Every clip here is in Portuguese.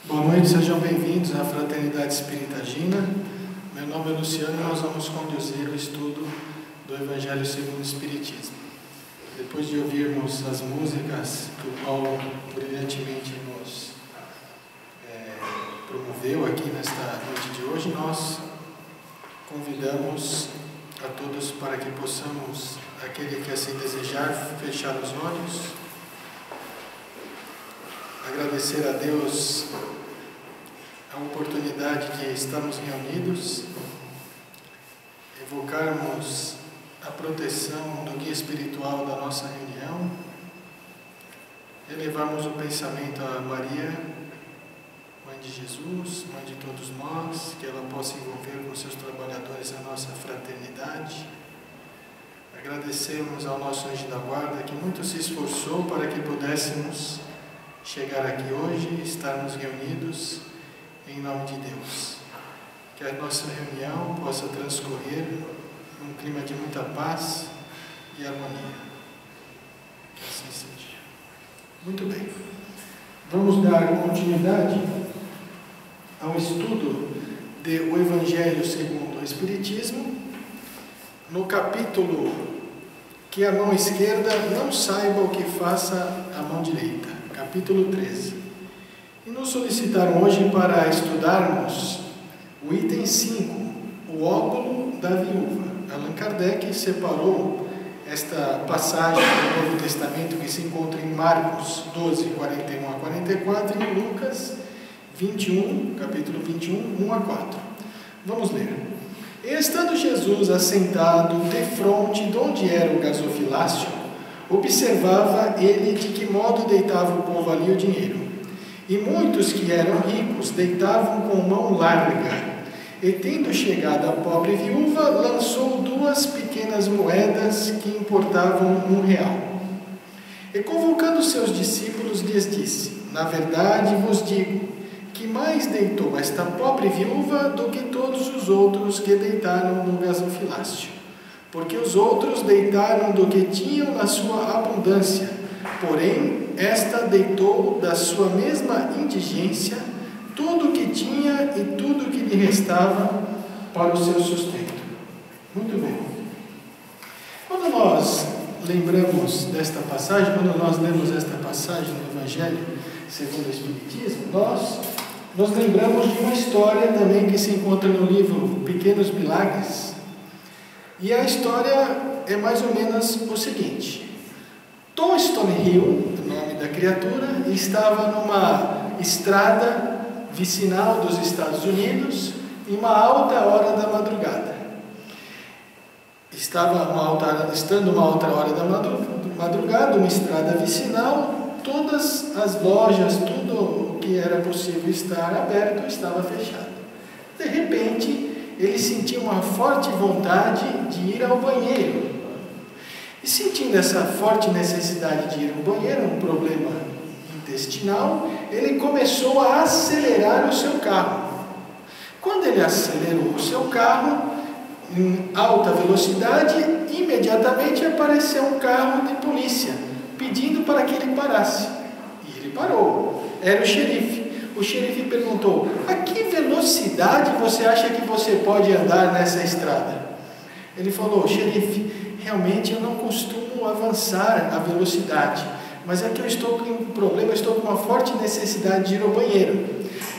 Boa noite, sejam bem-vindos à Fraternidade Espírita Gina. Meu nome é Luciano e nós vamos conduzir o estudo do Evangelho segundo o Espiritismo. Depois de ouvirmos as músicas que o Paulo brilhantemente nos promoveu aqui nesta noite de hoje, nós convidamos a todos para que possamos, aquele que assim desejar, fechar os olhos, agradecer a Deus a oportunidade de estarmos reunidos, evocarmos a proteção do guia espiritual da nossa reunião, elevarmos o pensamento a Maria, Mãe de Jesus, Mãe de todos nós, que ela possa envolver com seus trabalhadores a nossa fraternidade. Agradecermos ao nosso anjo da guarda que muito se esforçou para que pudéssemos chegar aqui hoje, estarmos reunidos em nome de Deus. Que a nossa reunião possa transcorrer num clima de muita paz e harmonia. Que assim seja. Muito bem. Vamos dar continuidade ao estudo do Evangelho segundo o Espiritismo, no capítulo que a mão esquerda não saiba o que faça a mão direita. Capítulo 13. E nos solicitaram hoje para estudarmos o item 5, o óculo da viúva. Allan Kardec separou esta passagem do Novo Testamento que se encontra em Marcos 12, 41 a 44 e em Lucas 21, capítulo 21, 1 a 4. Vamos ler. E estando Jesus assentado defronte de onde era o gasofilácio, observava ele de que modo deitava o povo ali o dinheiro. E muitos que eram ricos deitavam com mão larga. E tendo chegado a pobre viúva, lançou 2 pequenas moedas que importavam R$1. E convocando seus discípulos, lhes disse: Na verdade vos digo, que mais deitou esta pobre viúva do que todos os outros que deitaram no gasofilácio. Porque os outros deitaram do que tinham na sua abundância, porém esta deitou da sua mesma indigência tudo o que tinha e tudo o que lhe restava para o seu sustento. Muito bem. Quando nós lembramos desta passagem, quando nós lemos esta passagem do Evangelho segundo o Espiritismo, nós nos lembramos de uma história também que se encontra no livro Pequenos Milagres. E a história é mais ou menos o seguinte: Tom Hill, o nome da criatura, estava numa estrada vicinal dos Estados Unidos em uma alta hora da madrugada. Estando uma alta hora da madrugada, uma estrada vicinal, todas as lojas, tudo o que era possível estar aberto estava fechado. De repente, ele sentiu uma forte vontade de ir ao banheiro. E sentindo essa forte necessidade de ir ao banheiro, um problema intestinal, ele começou a acelerar o seu carro. Quando ele acelerou o seu carro em alta velocidade, imediatamente apareceu um carro de polícia, pedindo para que ele parasse. E ele parou. Era o xerife. O xerife perguntou: a que velocidade você acha que você pode andar nessa estrada? Ele falou: xerife, realmente eu não costumo avançar a velocidade, mas é que eu estou com um problema, eu estou com uma forte necessidade de ir ao banheiro.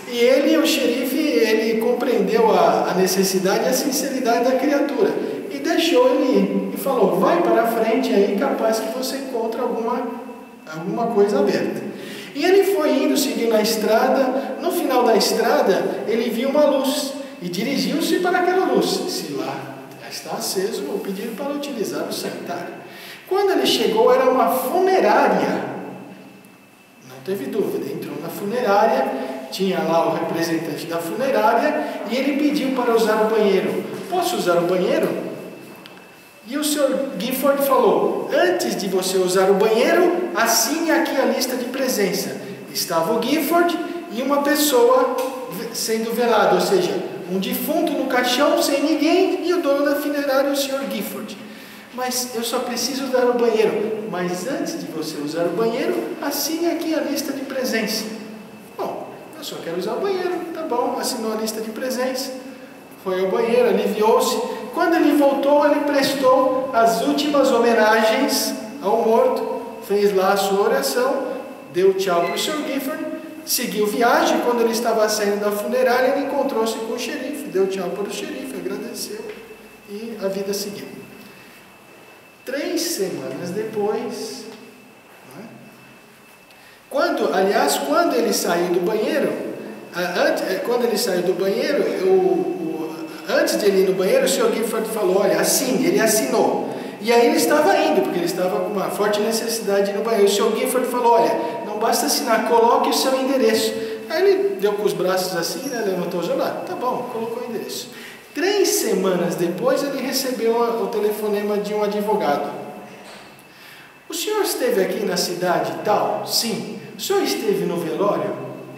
E ele, o xerife, ele compreendeu a necessidade e a sinceridade da criatura e deixou ele ir. E falou: vai para a frente aí, capaz que você encontre alguma coisa aberta. E ele foi indo, seguindo a estrada. No final da estrada, ele viu uma luz e dirigiu-se para aquela luz. Se lá está aceso, o pedido para utilizar o sanitário. Quando ele chegou, era uma funerária. Não teve dúvida, entrou na funerária, tinha lá o representante da funerária e ele pediu para usar o banheiro. Posso usar o banheiro? E o Sr. Gifford falou: antes de você usar o banheiro, assine aqui a lista de presença. Estava o Gifford e uma pessoa sendo velada, ou seja, um defunto no caixão sem ninguém e o dono da funerária, o Sr. Gifford. Mas eu só preciso usar o banheiro. Mas antes de você usar o banheiro, assine aqui a lista de presença. Bom, só quero usar o banheiro. Tá bom, assinou a lista de presença, foi ao banheiro, aliviou-se. Quando ele voltou, ele prestou as últimas homenagens ao morto, fez lá a sua oração, deu tchau para o Sr. Gifford, seguiu viagem. Quando ele estava saindo da funerária, ele encontrou-se com o xerife, deu tchau para o xerife, agradeceu e a vida seguiu. 3 semanas depois, quando ele saiu do banheiro, antes de ele ir no banheiro, o Sr. Gifford falou, olha, assine, ele assinou. E aí ele estava indo, porque ele estava com uma forte necessidade de ir no banheiro. O Sr. Gifford falou, olha, não basta assinar, coloque o seu endereço. Aí ele deu com os braços assim, né, levantou o jornal, tá bom, colocou o endereço. 3 semanas depois ele recebeu o telefonema de um advogado. O senhor esteve aqui na cidade tal? Sim. O senhor esteve no velório?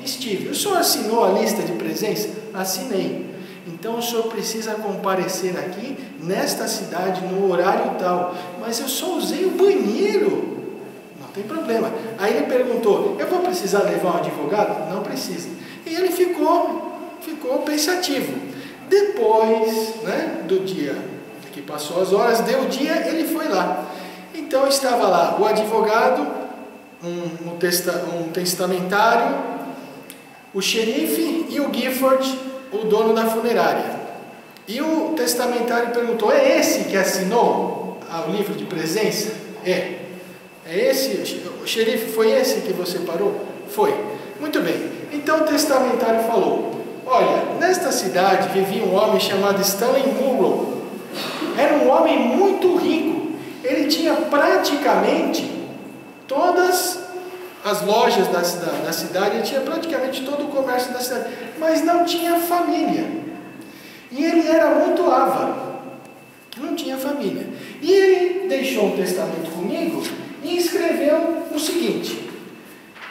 Estive. O senhor assinou a lista de presença? Assinei. Então o senhor precisa comparecer aqui nesta cidade no horário tal. Mas eu só usei o banheiro. Não tem problema. Aí ele perguntou, eu vou precisar levar um advogado? Não precisa. E ele ficou pensativo. Depois, né, do dia que passou as horas, deu o dia, ele foi lá. Então estava lá o advogado, um testamentário, o xerife e o Gifford, o dono da funerária. E o testamentário perguntou, é esse que assinou o livro de presença? É esse? O xerife, foi esse que você parou? Foi. Muito bem. Então o testamentário falou, olha, nesta cidade vivia um homem chamado Stanley Munro. Era um homem muito rico. Ele tinha praticamente todas as lojas da cidade, ele tinha praticamente todo o comércio da cidade, mas não tinha família. E ele era muito avaro, não tinha família. E ele deixou um testamento comigo e escreveu o seguinte,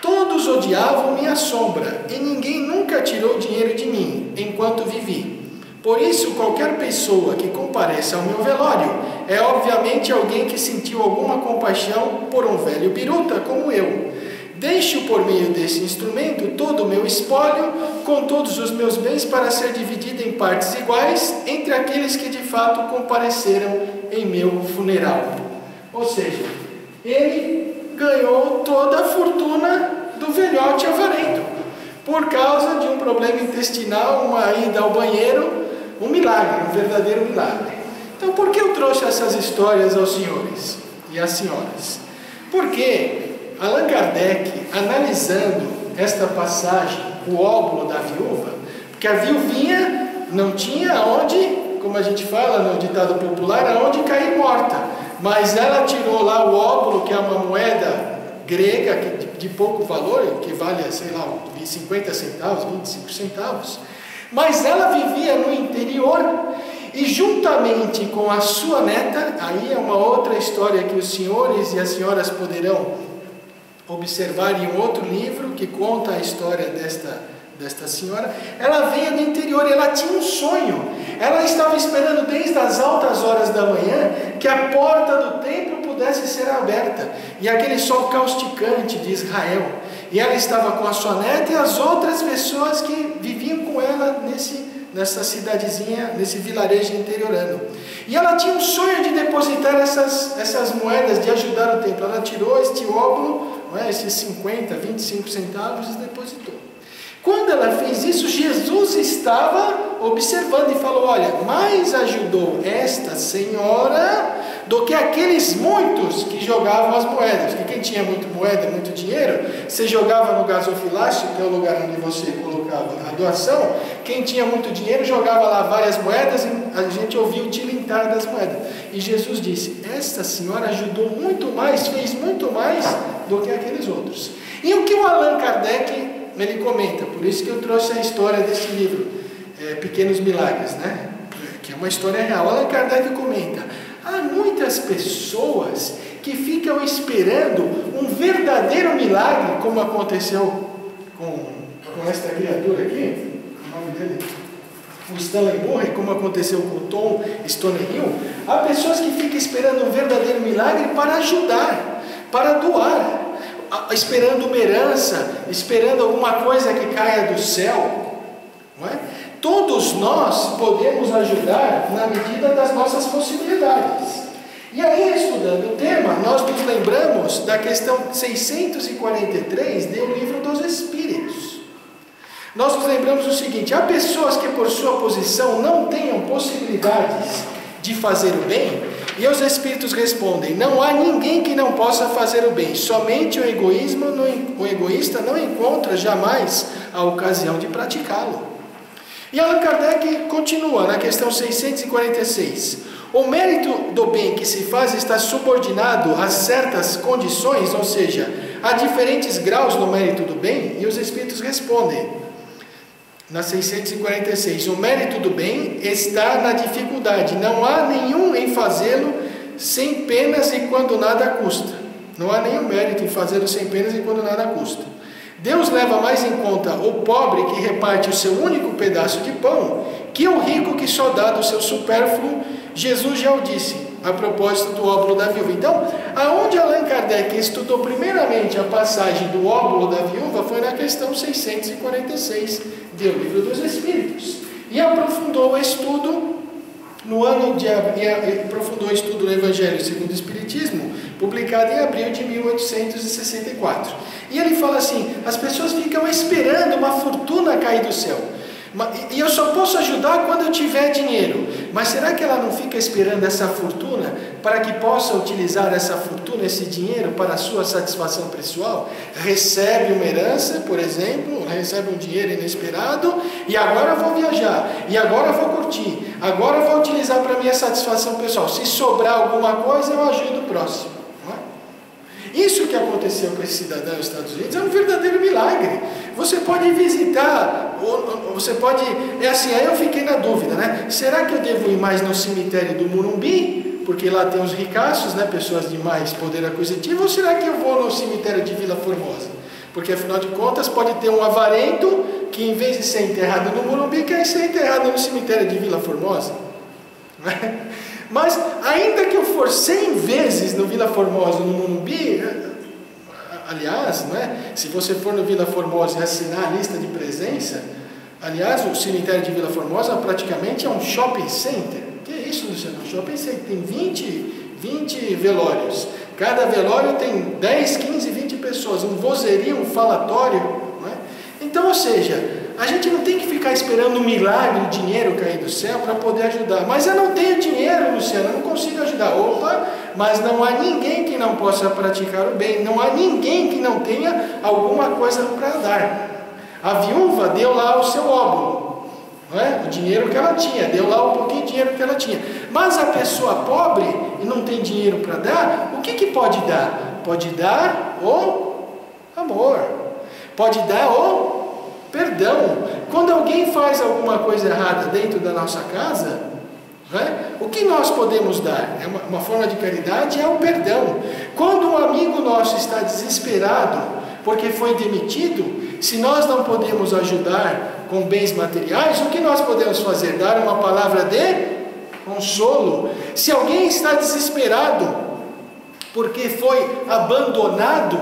todos odiavam minha sombra, e ninguém nunca tirou dinheiro de mim, enquanto vivi. Por isso, qualquer pessoa que compareça ao meu velório, é obviamente alguém que sentiu alguma compaixão por um velho biruta como eu. Deixo por meio desse instrumento todo o meu espólio, com todos os meus bens, para ser dividido em partes iguais, entre aqueles que de fato compareceram em meu funeral. Ou seja, ele ganhou toda a fortuna do velhote avarento, por causa de um problema intestinal, uma ida ao banheiro, um milagre, um verdadeiro milagre. Então, por que eu trouxe essas histórias aos senhores e às senhoras? Porque Allan Kardec, analisando esta passagem, o óbolo da viúva, porque a viuvinha não tinha aonde, como a gente fala no ditado popular, aonde cair morta, mas ela tirou lá o óbolo, que é uma moeda grega de pouco valor, que vale, sei lá, 50 centavos, 25 centavos, mas ela vivia no interior e juntamente com a sua neta, aí é uma outra história que os senhores e as senhoras poderão observar em um outro livro que conta a história desta senhora. Ela veio do interior e ela tinha um sonho. Ela estava esperando desde as altas horas da manhã que a porta do templo pudesse ser aberta, e aquele sol causticante de Israel, e ela estava com a sua neta e as outras pessoas que viviam com ela nessa cidadezinha, nesse vilarejo interiorano. E ela tinha um sonho de depositar essas moedas, de ajudar o templo. Ela tirou este óbolo, esses 50, 25 centavos, e depositou. Quando ela fez isso, Jesus estava observando e falou, olha, mais ajudou esta senhora do que aqueles muitos que jogavam as moedas. Porque quem tinha muita moeda, muito dinheiro, você jogava no gasofilácio, que é o lugar onde você colocava a doação. Quem tinha muito dinheiro jogava lá várias moedas e a gente ouvia o tilintar das moedas. E Jesus disse, esta senhora ajudou muito mais, fez muito mais do que aqueles outros. E o que o Allan Kardec, ele comenta, por isso que eu trouxe a história desse livro, Pequenos Milagres, né? Que é uma história real. Allan Kardec comenta, há muitas pessoas que ficam esperando um verdadeiro milagre, como aconteceu com esta criatura aqui, o nome dele, o Stanley Murray, como aconteceu com o Tom Stonehill. Há pessoas que ficam esperando um verdadeiro milagre para ajudar, para doar. esperando uma herança, esperando alguma coisa que caia do céu, não é? Todos nós podemos ajudar na medida das nossas possibilidades. E aí, estudando o tema, nós nos lembramos da questão 643 do Livro dos Espíritos. Nós nos lembramos o seguinte: há pessoas que por sua posição não tenham possibilidades de fazer o bem, e os Espíritos respondem: não há ninguém que não possa fazer o bem, somente o egoísta não encontra jamais a ocasião de praticá-lo. E Allan Kardec continua na questão 646. O mérito do bem que se faz está subordinado a certas condições, ou seja, a diferentes graus no mérito do bem? E os Espíritos respondem, na 646, o mérito do bem está na dificuldade, não há nenhum em fazê-lo sem penas e quando nada custa. Não há nenhum mérito em fazê-lo sem penas e quando nada custa. Deus leva mais em conta o pobre que reparte o seu único pedaço de pão, que o rico que só dá do seu supérfluo. Jesus já o disse, a propósito do óbolo da viúva. Então, aonde Allan Kardec estudou primeiramente a passagem do óbolo da viúva foi na questão 646 do Livro dos Espíritos. E aprofundou o estudo aprofundou o estudo no Evangelho segundo o Espiritismo, publicado em abril de 1864. E ele fala assim: as pessoas ficam esperando uma fortuna cair do céu. E eu só posso ajudar quando eu tiver dinheiro. Mas será que ela não fica esperando essa fortuna para que possa utilizar essa fortuna, esse dinheiro, para a sua satisfação pessoal? Recebe uma herança, por exemplo, recebe um dinheiro inesperado, e agora eu vou viajar, e agora eu vou curtir, agora eu vou utilizar para a minha satisfação pessoal. Se sobrar alguma coisa, eu ajudo o próximo. Isso que aconteceu com esse cidadão nos Estados Unidos é um verdadeiro milagre. Você pode visitar, você pode... É assim, aí eu fiquei na dúvida, né? Será que eu devo ir mais no cemitério do Morumbi? Porque lá tem os ricaços, né? Pessoas de mais poder aquisitivo. Ou será que eu vou no cemitério de Vila Formosa? Porque afinal de contas pode ter um avarento que em vez de ser enterrado no Morumbi, quer ser enterrado no cemitério de Vila Formosa. Não é? Mas ainda que eu for 100 vezes no Vila Formosa, no Morumbi, aliás, né, se você for no Vila Formosa e assinar a lista de presença, aliás, o cemitério de Vila Formosa praticamente é um shopping center. Que é isso, Luciano? Um shopping center tem 20 velórios. Cada velório tem 10, 15, 20 pessoas, um vozerio, um falatório. Não é? Então, ou seja, a gente não tem que ficar esperando um milagre, o dinheiro cair do céu para poder ajudar. Mas eu não tenho dinheiro, Luciano, eu não consigo ajudar. Opa, mas não há ninguém que não possa praticar o bem. Não há ninguém que não tenha alguma coisa para dar. A viúva deu lá o seu óbolo, não é? O dinheiro que ela tinha, deu lá um pouquinho de dinheiro que ela tinha. Mas a pessoa pobre e não tem dinheiro para dar, o que pode dar? Pode dar o amor. Pode dar o perdão. Quando alguém faz alguma coisa errada dentro da nossa casa, né, o que nós podemos dar? É uma forma de caridade, é o perdão. Quando um amigo nosso está desesperado porque foi demitido, se nós não podemos ajudar com bens materiais, o que nós podemos fazer? Dar uma palavra de consolo. Se alguém está desesperado porque foi abandonado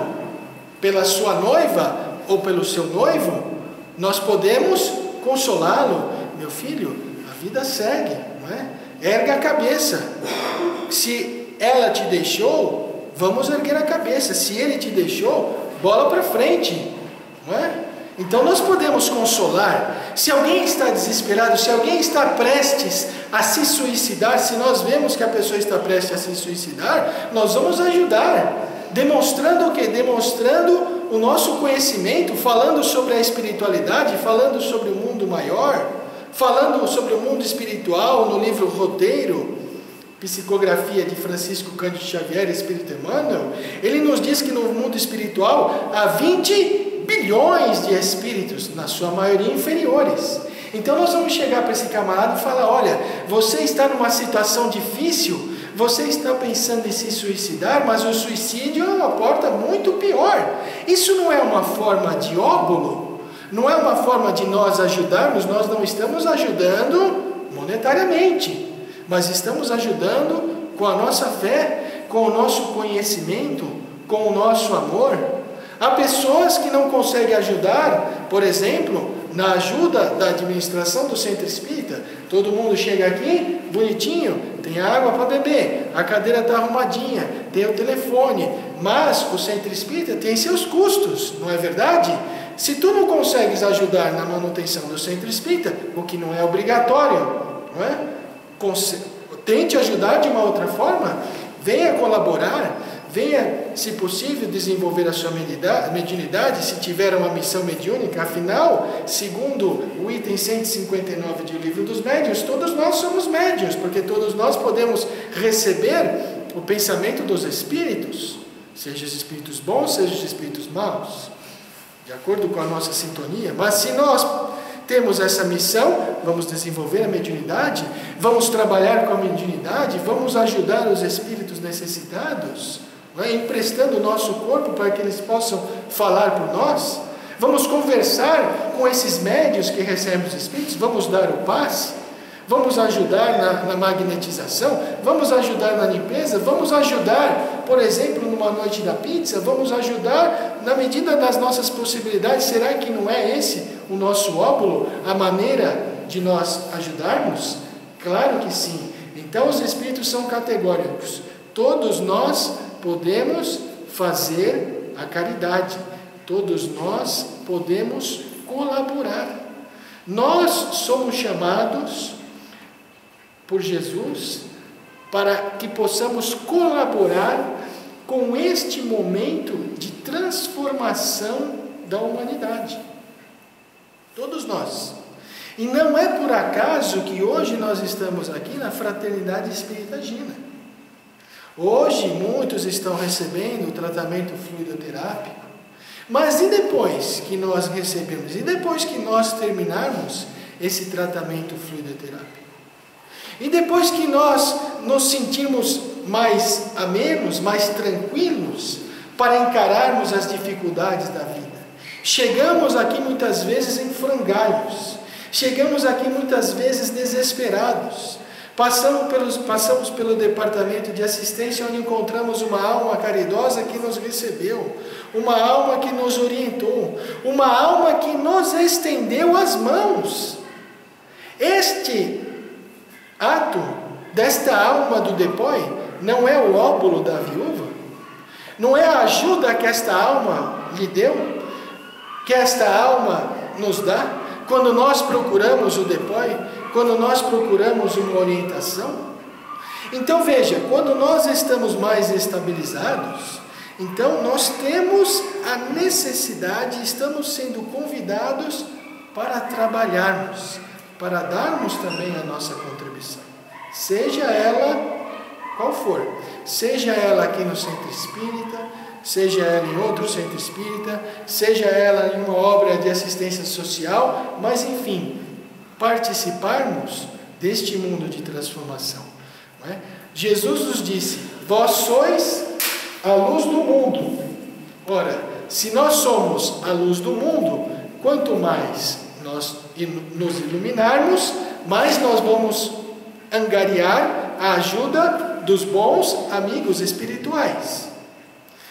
pela sua noiva ou pelo seu noivo, nós podemos consolá-lo. Meu filho, a vida segue, não é? Erga a cabeça. Se ela te deixou, vamos erguer a cabeça. Se ele te deixou, bola para frente, não é? Então nós podemos consolar. Se alguém está desesperado, se alguém está prestes a se suicidar, se nós vemos que a pessoa está prestes a se suicidar, nós vamos ajudar. Demonstrando o quê? Demonstrando o nosso conhecimento, falando sobre a espiritualidade, falando sobre o mundo maior, falando sobre o mundo espiritual no livro Roteiro, Psicografia de Francisco Cândido Xavier, Espírito Emmanuel. Ele nos diz que no mundo espiritual há 20 bilhões de espíritos, na sua maioria inferiores. Então nós vamos chegar para esse camarada e falar: olha, você está numa situação difícil, você está pensando em se suicidar, mas o suicídio é uma porta muito pior. Isso não é uma forma de óbolo, não é uma forma de nós ajudarmos. Nós não estamos ajudando monetariamente, mas estamos ajudando com a nossa fé, com o nosso conhecimento, com o nosso amor. Há pessoas que não conseguem ajudar, por exemplo, na ajuda da administração do centro espírita. Todo mundo chega aqui, bonitinho, tem água para beber, a cadeira está arrumadinha, tem o telefone, mas o centro espírita tem seus custos, não é verdade? Se tu não consegues ajudar na manutenção do centro espírita, o que não é obrigatório, não é? Tente ajudar de uma outra forma, venha colaborar, venha, se possível, desenvolver a sua mediunidade, se tiver uma missão mediúnica. Afinal, segundo o item 159 do Livro dos Médiuns, todos nós somos médiuns, porque todos nós podemos receber o pensamento dos espíritos, seja os espíritos bons, seja os espíritos maus, de acordo com a nossa sintonia. Mas se nós temos essa missão, vamos desenvolver a mediunidade, vamos trabalhar com a mediunidade, vamos ajudar os espíritos necessitados, emprestando o nosso corpo para que eles possam falar por nós, vamos conversar com esses médiuns que recebem os espíritos, vamos dar o passe, vamos ajudar na magnetização, vamos ajudar na limpeza, vamos ajudar, por exemplo, numa noite da pizza, vamos ajudar na medida das nossas possibilidades. Será que não é esse o nosso óbulo, a maneira de nós ajudarmos? Claro que sim. Então os espíritos são categóricos. Todos nós podemos fazer a caridade, todos nós podemos colaborar. Nós somos chamados por Jesus para que possamos colaborar com este momento de transformação da humanidade. Todos nós. E não é por acaso que hoje nós estamos aqui na Fraternidade Espírita Gina. Hoje muitos estão recebendo o tratamento fluidoterápico, mas e depois que nós recebemos, e depois que nós terminarmos esse tratamento fluidoterápico? E depois que nós nos sentirmos mais amenos, mais tranquilos, para encararmos as dificuldades da vida? Chegamos aqui muitas vezes em frangalhos, chegamos aqui muitas vezes desesperados, passamos pelo departamento de assistência, onde encontramos uma alma caridosa que nos recebeu, uma alma que nos orientou, uma alma que nos estendeu as mãos. Este ato desta alma do depói não é o óbulo da viúva? Não é a ajuda que esta alma lhe deu? Que esta alma nos dá? Quando nós procuramos o depói, quando nós procuramos uma orientação? Então veja, quando nós estamos mais estabilizados, então nós temos a necessidade, estamos sendo convidados para trabalharmos, para darmos também a nossa contribuição, seja ela qual for, seja ela aqui no Centro Espírita, seja ela em outro centro espírita, seja ela em uma obra de assistência social, mas enfim, participarmos deste mundo de transformação, não é? Jesus nos disse: vós sois a luz do mundo. Ora, se nós somos a luz do mundo, quanto mais nós nos iluminarmos, mais nós vamos angariar a ajuda dos bons amigos espirituais.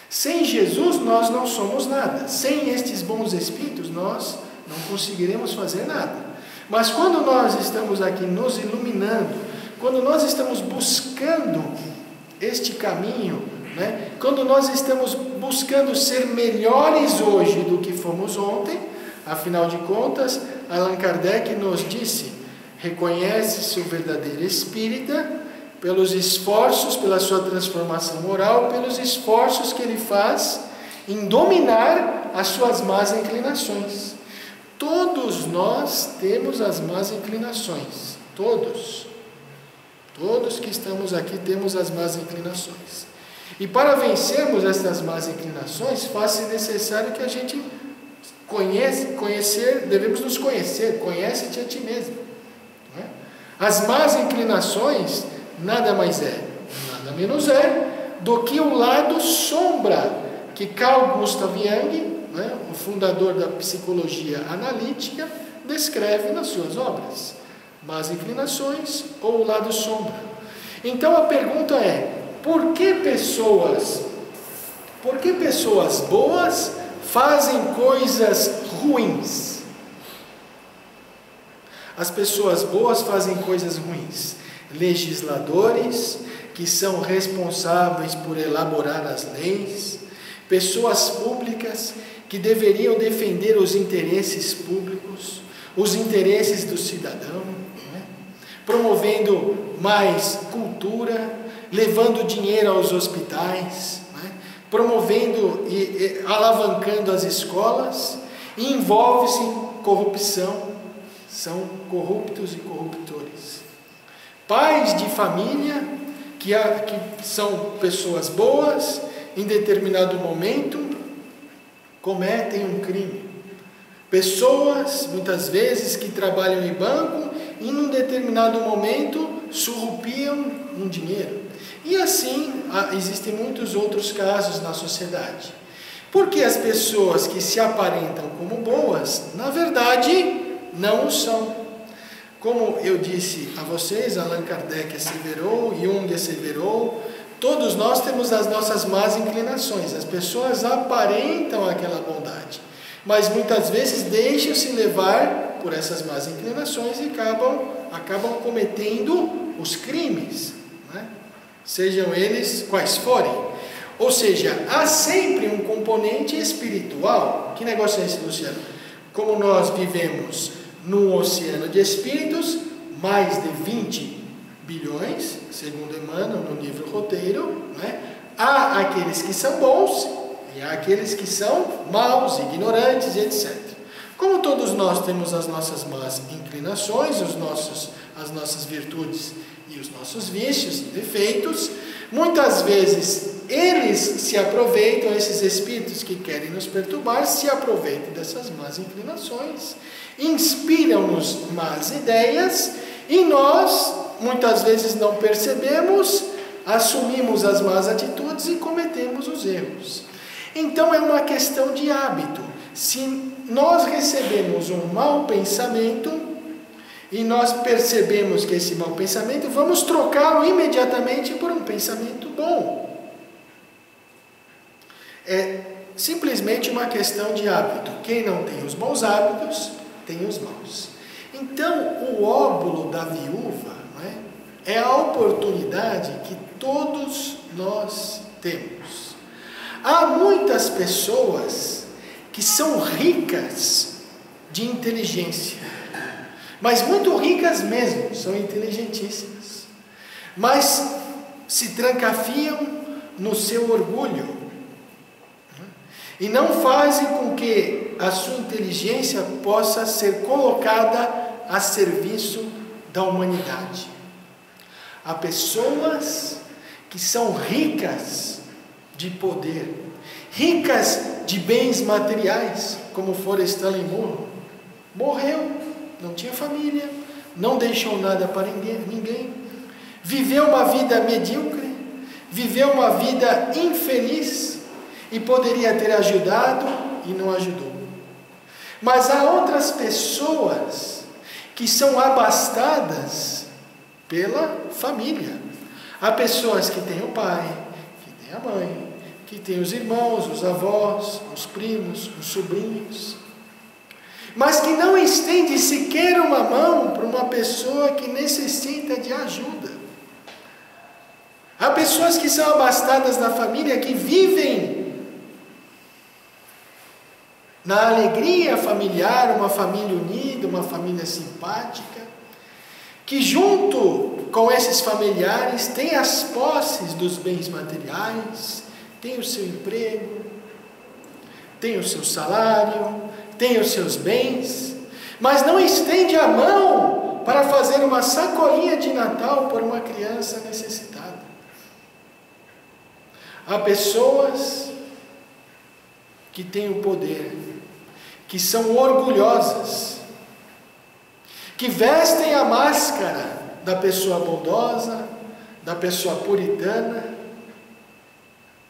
Sem Jesus nós não somos nada. Sem estes bons espíritos nós não conseguiremos fazer nada. Mas quando nós estamos aqui nos iluminando, quando nós estamos buscando este caminho, né? Quando nós estamos buscando ser melhores hoje do que fomos ontem, afinal de contas, Allan Kardec nos disse: reconhece-se o verdadeiro espírita pelos esforços, pela sua transformação moral, pelos esforços que ele faz em dominar as suas más inclinações. Todos nós temos as más inclinações, todos que estamos aqui temos as más inclinações. E para vencermos essas más inclinações, faz-se necessário que a gente devemos nos conhecer, conhece-te a ti mesmo, não é? As más inclinações nada mais é, nada menos é do que o lado sombra que Carl Gustav Jung, né, o fundador da psicologia analítica, descreve nas suas obras. Más inclinações ou o lado sombra. Então a pergunta é: por que pessoas boas fazem coisas ruins. As pessoas boas fazem coisas ruins. Legisladores que são responsáveis por elaborar as leis, pessoas públicas que deveriam defender os interesses públicos, os interesses do cidadão, né? Promovendo mais cultura, levando dinheiro aos hospitais, né? Promovendo e alavancando as escolas, e envolve-se em corrupção, são corruptos e corruptores. Pais de família que são pessoas boas, em determinado momento cometem um crime. Pessoas, muitas vezes, que trabalham em banco e num determinado momento surrupiam um dinheiro. E assim, existem muitos outros casos na sociedade. Porque as pessoas que se aparentam como boas, na verdade, não o são. Como eu disse a vocês, Allan Kardec asseverou, Jung asseverou, todos nós temos as nossas más inclinações. As pessoas aparentam aquela bondade, mas muitas vezes deixam-se levar por essas más inclinações e acabam cometendo os crimes, né? Sejam eles quais forem. Ou seja, há sempre um componente espiritual. Que negócio é esse, Luciano? Como nós vivemos num oceano de espíritos, mais de 20 bilhões, segundo Emmanuel no livro Roteiro, né? Há aqueles que são bons e há aqueles que são maus, ignorantes, etc. Como todos nós temos as nossas más inclinações, as nossas virtudes e os nossos vícios, defeitos, muitas vezes eles se aproveitam, esses espíritos que querem nos perturbar, se aproveitam dessas más inclinações, inspiram-nos más ideias e nós, muitas vezes não percebemos, assumimos as más atitudes e cometemos os erros. Então é uma questão de hábito. Se nós recebemos um mau pensamento e nós percebemos que esse mau pensamento, vamos trocá-lo imediatamente por um pensamento bom. É simplesmente uma questão de hábito. Quem não tem os bons hábitos, tem os maus. Então, o óbolo da viúva, não é a oportunidade que todos nós temos. Há muitas pessoas que são ricas de inteligência, mas muito ricas mesmo, são inteligentíssimas, mas se trancafiam no seu orgulho e não fazem com que a sua inteligência possa ser colocada a serviço da humanidade. Há pessoas que são ricas de poder, ricas de bens materiais, como Stanley Morrow. Morreu, não tinha família, não deixou nada para ninguém, viveu uma vida medíocre, viveu uma vida infeliz e poderia ter ajudado e não ajudou. Mas há outras pessoas que são abastadas pela família. Há pessoas que têm o pai, que têm a mãe, que têm os irmãos, os avós, os primos, os sobrinhos, mas que não estende sequer uma mão para uma pessoa que necessita de ajuda. Há pessoas que são abastadas na família, que vivem na alegria familiar, uma família unida, uma família simpática, que junto com esses familiares tem as posses dos bens materiais, tem o seu emprego, tem o seu salário, tem os seus bens, mas não estende a mão para fazer uma sacolinha de Natal por uma criança necessitada. Há pessoas que têm o poder, que são orgulhosas, que vestem a máscara da pessoa bondosa, da pessoa puritana,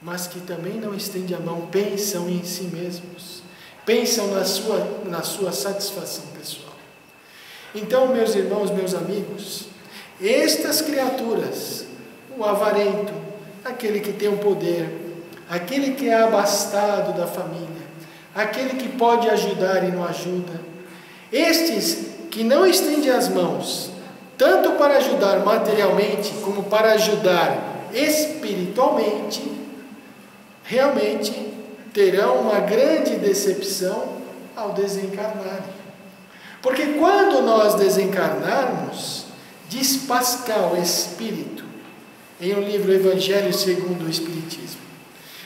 mas que também não estendem a mão, pensam em si mesmos, pensam na sua satisfação pessoal. Então, meus irmãos, meus amigos, estas criaturas, o avarento, aquele que tem o poder, aquele que é abastado da família, aquele que pode ajudar e não ajuda, estes que não estendem as mãos, tanto para ajudar materialmente como para ajudar espiritualmente, realmente terão uma grande decepção ao desencarnarem. Porque quando nós desencarnarmos, diz Pascal Espírito, em um livro Evangelho segundo o Espiritismo,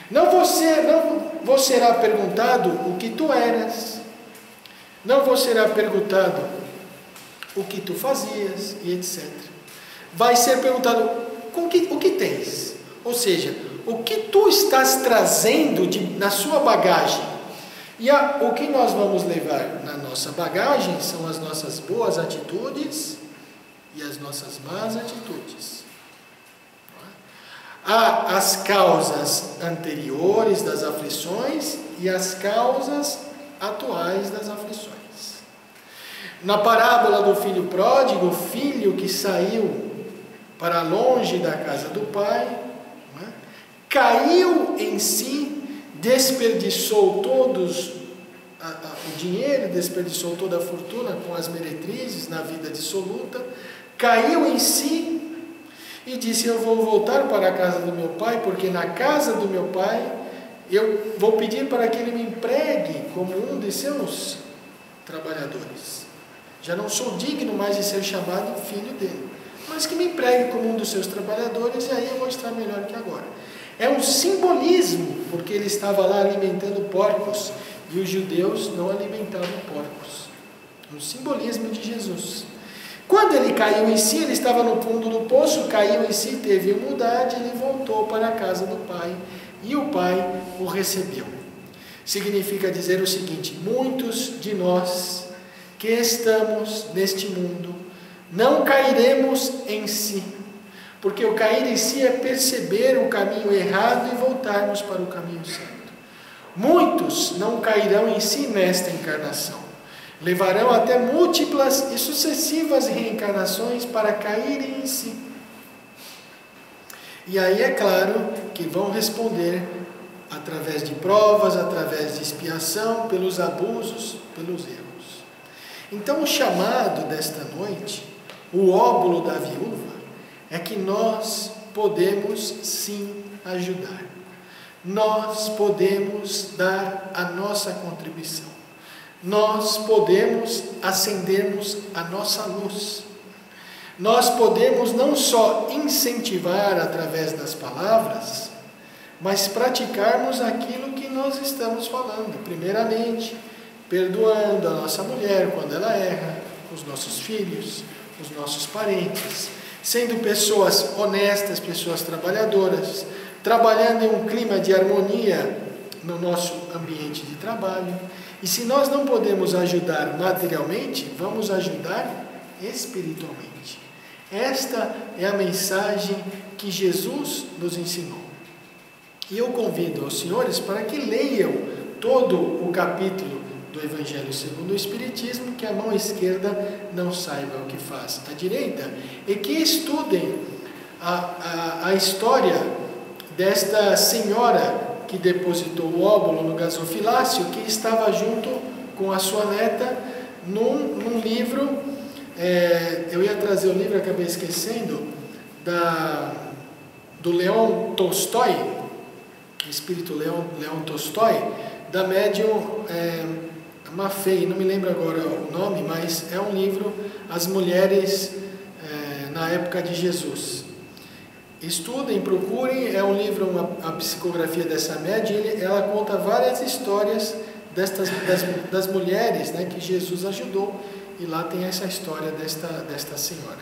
não vos será perguntado o que tu eras, não vos será perguntado o que tu fazias, e etc. Vai ser perguntado o que tens, ou seja, o que tu estás trazendo na sua bagagem. E o que nós vamos levar na nossa bagagem são as nossas boas atitudes e as nossas más atitudes. Há as causas anteriores das aflições e as causas atuais das aflições. Na parábola do filho pródigo, o filho que saiu para longe da casa do pai, caiu em si, desperdiçou todos o dinheiro, desperdiçou toda a fortuna com as meretrizes na vida dissoluta, caiu em si e disse: eu vou voltar para a casa do meu pai, porque na casa do meu pai eu vou pedir para que ele me empregue como um de seus trabalhadores. Já não sou digno mais de ser chamado filho dele, mas que me empregue como um dos seus trabalhadores, e aí eu vou estar melhor que agora. É um simbolismo, porque ele estava lá alimentando porcos, e os judeus não alimentavam porcos. Um simbolismo de Jesus. Quando ele caiu em si, ele estava no fundo do poço, caiu em si, teve humildade, ele voltou para a casa do pai, e o pai o recebeu. Significa dizer o seguinte: muitos de nós que estamos neste mundo não cairemos em si, porque o cair em si é perceber o caminho errado e voltarmos para o caminho certo. Muitos não cairão em si nesta encarnação, levarão até múltiplas e sucessivas reencarnações para caírem em si. E aí é claro que vão responder através de provas, através de expiação, pelos abusos, pelos erros. Então o chamado desta noite, o óbolo da viúva, é que nós podemos sim ajudar. Nós podemos dar a nossa contribuição. Nós podemos acendermos a nossa luz. Nós podemos não só incentivar através das palavras, mas praticarmos aquilo que nós estamos falando. Primeiramente, perdoando a nossa mulher quando ela erra, os nossos filhos, os nossos parentes, sendo pessoas honestas, pessoas trabalhadoras, trabalhando em um clima de harmonia no nosso ambiente de trabalho. E se nós não podemos ajudar materialmente, vamos ajudar espiritualmente. Esta é a mensagem que Jesus nos ensinou. E eu convido os senhores para que leiam todo o capítulo do Evangelho segundo o Espiritismo, que a mão esquerda não saiba o que faz a direita, e que estudem a história desta senhora que depositou o óbolo no gasofilácio, que estava junto com a sua neta num livro, eu ia trazer o livro, acabei esquecendo, do Leon Tolstói, o espírito Leon Tolstói, da médium Maffei, não me lembro agora o nome, mas é um livro, As Mulheres na Época de Jesus. Estudem, procurem, é um livro, a psicografia dessa médium, ela conta várias histórias das mulheres, né, que Jesus ajudou, e lá tem essa história desta senhora.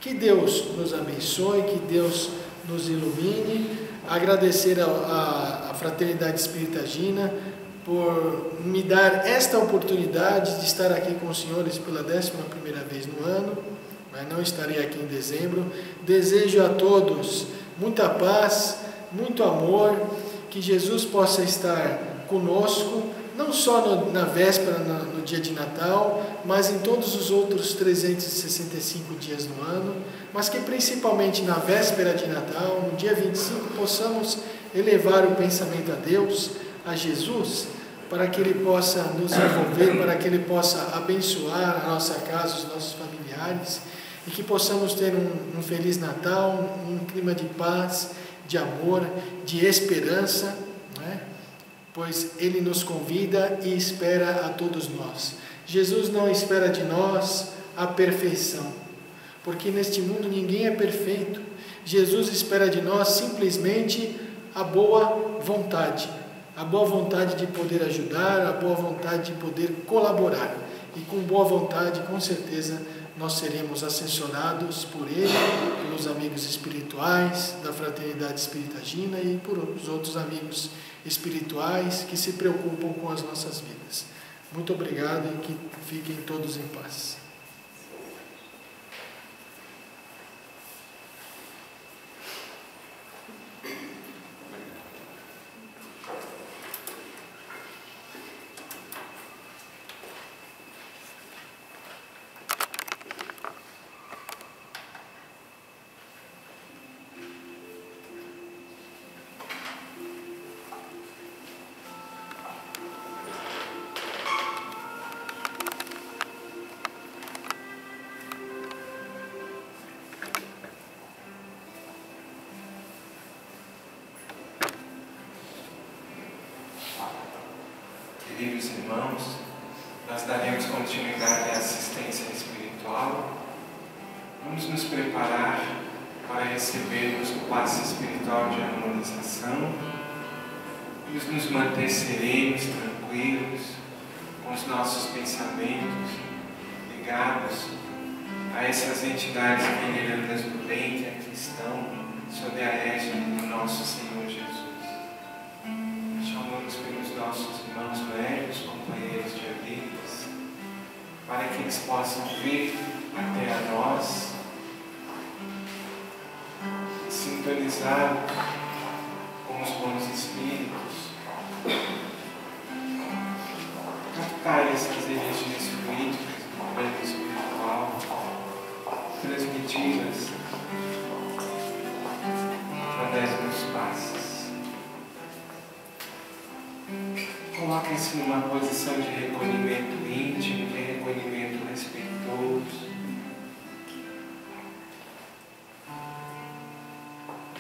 Que Deus nos abençoe, que Deus nos ilumine. Agradecer a Fraternidade Espírita Gina por me dar esta oportunidade de estar aqui com os senhores pela 11ª vez no ano, mas não estarei aqui em dezembro. Desejo a todos muita paz, muito amor, que Jesus possa estar conosco, não só na véspera, no dia de Natal, mas em todos os outros 365 dias no ano, mas que principalmente na véspera de Natal, no dia 25, possamos elevar o pensamento a Deus, a Jesus, para que Ele possa nos envolver, para que Ele possa abençoar a nossa casa, os nossos familiares, e que possamos ter um Feliz Natal, um clima de paz, de amor, de esperança, né? Pois Ele nos convida e espera a todos nós. Jesus não espera de nós a perfeição, porque neste mundo ninguém é perfeito. Jesus espera de nós simplesmente a boa vontade de poder ajudar, a boa vontade de poder colaborar. E com boa vontade, com certeza, nós seremos assessorados por Ele, pelos amigos espirituais da Fraternidade Espírita Gina e por os outros amigos espirituais que se preocupam com as nossas vidas. Muito obrigado e que fiquem todos em paz. Queridos irmãos, nós daremos continuidade à assistência espiritual. Vamos nos preparar para recebermos o passe espiritual de harmonização. Vamos nos manter serenos, tranquilos, com os nossos pensamentos ligados a essas entidades venerandas do bem que aqui estão, sob a égide do nosso Senhor Jesus. Chamamos pelos nossos irmãos velhos, companheiros de vidas, para que eles possam vir até a nós, sintonizados com os bons espíritos, captar essas energias fluídicas do plano espiritual, transmiti-las através dos passos. Coloquem-se numa posição de recolhimento íntimo, de recolhimento respeitoso.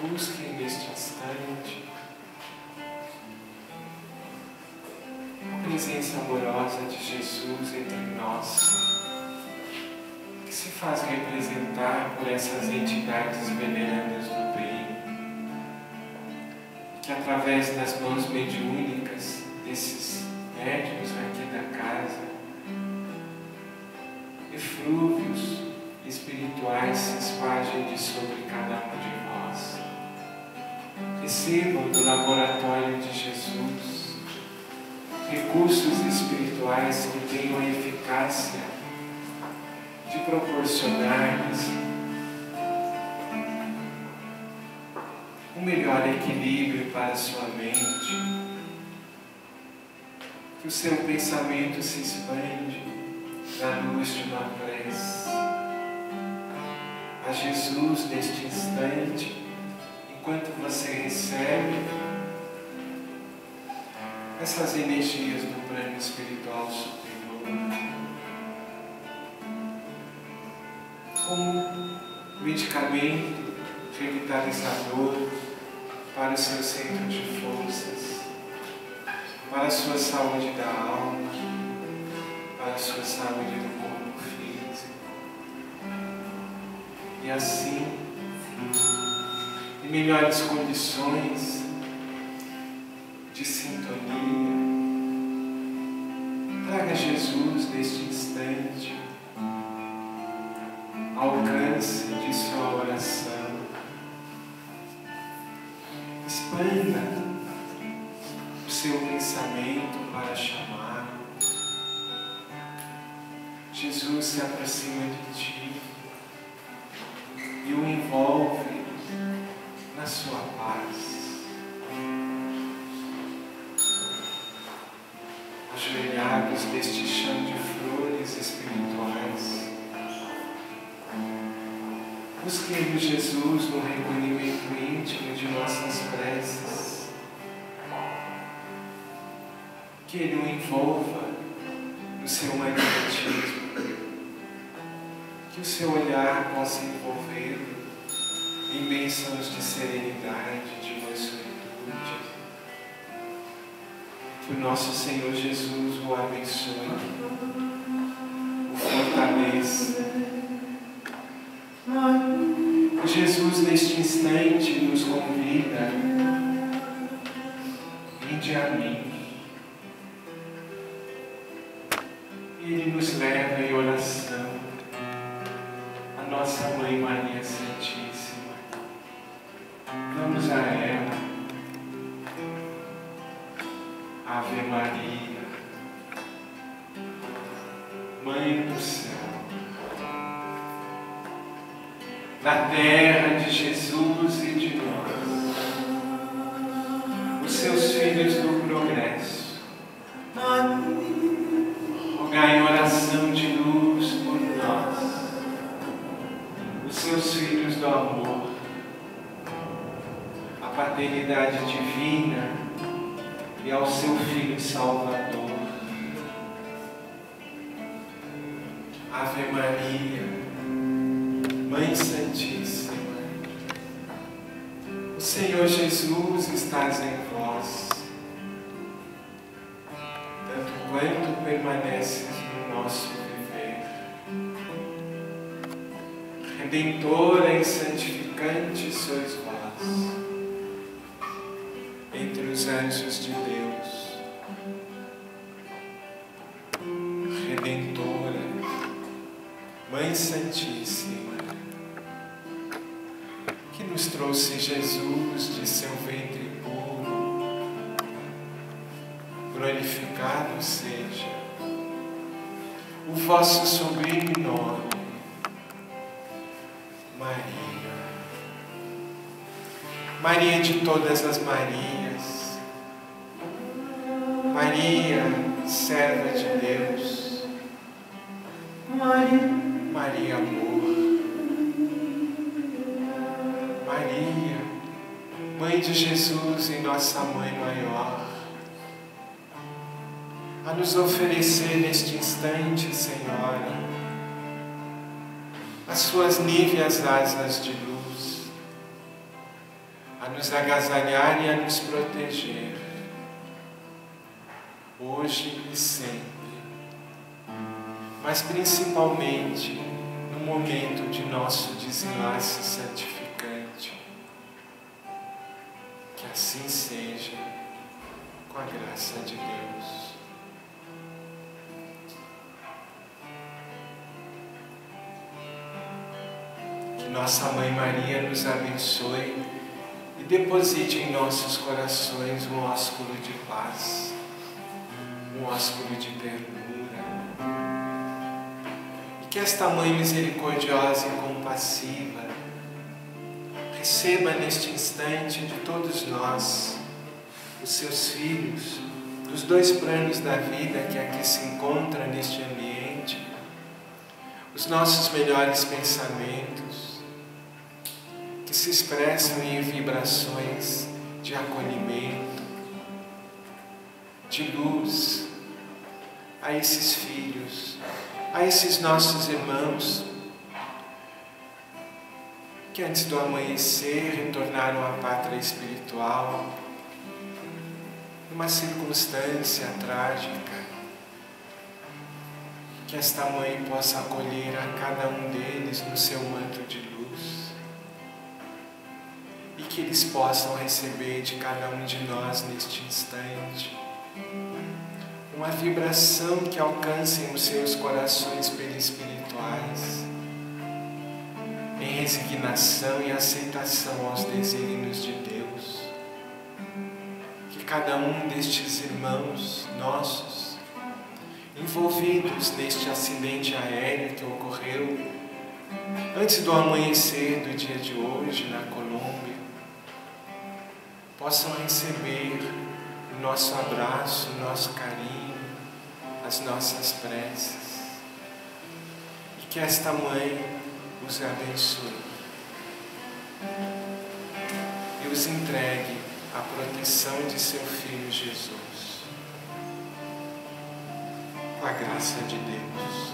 Busquem neste instante a presença amorosa de Jesus entre nós, que se faz representar por essas entidades venerandas do bem, que através das mãos mediúnicas desses médiuns aqui da casa, eflúvios espirituais se espalhem de sobre cada um de nós. Recebam do laboratório de Jesus recursos espirituais que tenham a eficácia de proporcionar-lhes um melhor equilíbrio para a sua mente, que o seu pensamento se expande na luz de uma prece a Jesus neste instante, enquanto você recebe essas energias do plano espiritual superior, como medicamento revitalizador para o seu centro de forças, para a sua saúde da alma, para a sua saúde do corpo físico. E assim, em melhores condições de sintonia, traga Jesus neste instante ao alcance de sua oração. Expanda o seu pensamento para chamar. Jesus se aproxima de ti e o envolve na sua paz. Ajoelhados neste chão de flores espirituais, busquemos Jesus no recolhimento íntimo de nossas preces. que Ele o envolva no seu magnetismo, que o seu olhar possa envolvê-lo em bênçãos de serenidade, de mansuetude. Que o nosso Senhor Jesus o abençoe, o fortaleça. Jesus, neste instante, nos convida: vinde a mim. Ele nos leva em oração a nossa Mãe Maria Santíssima. Vamos a ela. Ave Maria, Mãe do céu, da terra de Jesus e de nós, os seus filhos do progresso, rogai em oração de luz por nós, os seus filhos do amor, a paternidade divina e ao seu Filho Salvador. Ave Maria, Mãe Santíssima, o Senhor Jesus estás em vós, tanto quanto permaneces no nosso viver. Redentora e santificante sois vós, entre os anjos de Deus. Redentora, Mãe Santíssima, que nos trouxe Jesus de seu ventre puro, glorificado seja o vosso sublime nome, Maria. Maria de todas as Marias, Maria, serva de Deus, Maria, amor, Maria, Mãe de Jesus e nossa Mãe maior, a nos oferecer neste instante, Senhora, as suas níveas asas de luz, a nos agasalhar e a nos proteger, hoje e sempre, mas principalmente no momento de nosso desenlace santificante. Que assim seja, com a graça de Deus. Que nossa Mãe Maria nos abençoe e deposite em nossos corações um ósculo de paz, um ósculo de ternura. E que esta Mãe misericordiosa e compassiva receba neste instante de todos nós, os seus filhos, dos dois planos da vida que aqui se encontram neste ambiente, os nossos melhores pensamentos, que se expressam em vibrações de acolhimento, de luz, a esses filhos, a esses nossos irmãos, que antes do amanhecer retornaram à pátria espiritual, numa circunstância trágica. Que esta Mãe possa acolher a cada um deles no seu manto de luz, e que eles possam receber de cada um de nós neste instante uma vibração que alcance os seus corações perispirituais, em resignação e aceitação aos desígnios de Deus. Que cada um destes irmãos nossos, envolvidos neste acidente aéreo que ocorreu antes do amanhecer do dia de hoje na Colômbia, possam receber o nosso abraço, o nosso carinho, as nossas preces, e que esta Mãe os abençoe e os entregue à proteção de seu Filho Jesus. com a graça de Deus.